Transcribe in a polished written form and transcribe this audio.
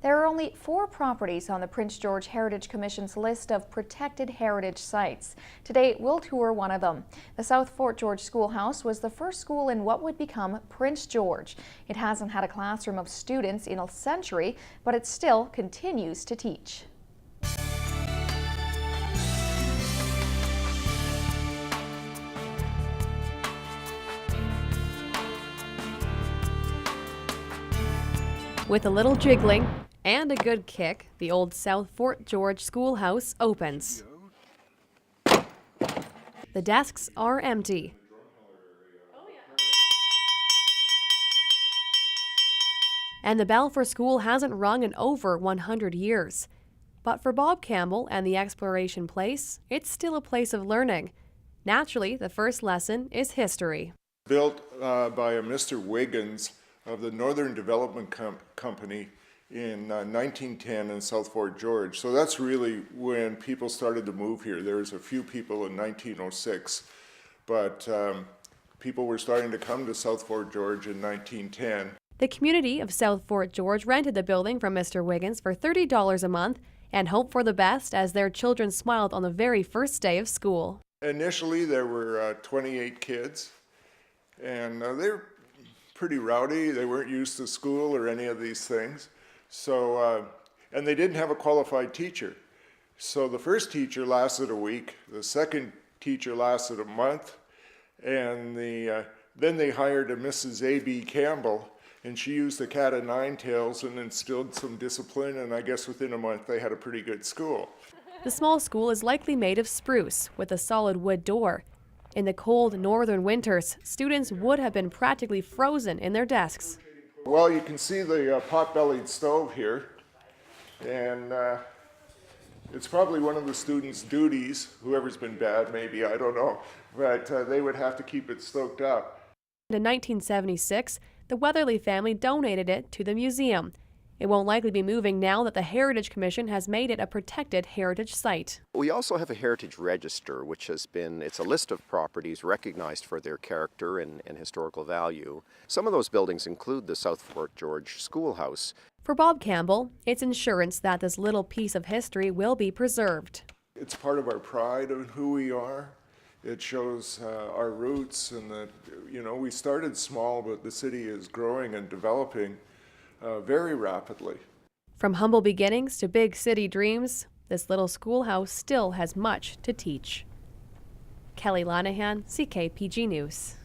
There are only 4 properties on the Prince George Heritage Commission's list of protected heritage sites. Today, we'll tour one of them. The South Fort George Schoolhouse was the first school in what would become Prince George. It hasn't had a classroom of students in a century, but it still continues to teach. With a little jiggling and a good kick, the old South Fort George Schoolhouse opens. The desks are empty. And the bell for school hasn't rung in over 100 years. But for Bob Campbell and the Exploration Place, it's still a place of learning. Naturally, the first lesson is history. Built by a Mr. Wiggins of the Northern Development Company in 1910 in South Fort George. So that's really when people started to move here. There was a few people in 1906, but people were starting to come to South Fort George in 1910. The community of South Fort George rented the building from Mr. Wiggins for $30 a month and hoped for the best as their children smiled on the very first day of school. Initially there were 28 kids, and they were pretty rowdy. They weren't used to school or any of these things. So, and they didn't have a qualified teacher. So the first teacher lasted a week, the second teacher lasted a month, and then they hired a Mrs. A.B. Campbell, and she used the cat of nine tails and instilled some discipline, and I guess within a month they had a pretty good school. The small school is likely made of spruce with a solid wood door. In the cold northern winters, students would have been practically frozen in their desks. Well, you can see the pot-bellied stove here, and it's probably one of the students' duties, whoever's been bad maybe, I don't know, but they would have to keep it stoked up. In 1976, the Weatherly family donated it to the museum. It won't likely be moving now that the Heritage Commission has made it a protected heritage site. We also have a heritage register, which it's a list of properties recognized for their character and historical value. Some of those buildings include the South Fort George Schoolhouse. For Bob Campbell, it's insurance that this little piece of history will be preserved. It's part of our pride of who we are. It shows our roots, and that, you know, we started small, but the city is growing and developing very rapidly. From humble beginnings to big city dreams, this little schoolhouse still has much to teach. Kelly Lanahan, CKPG News.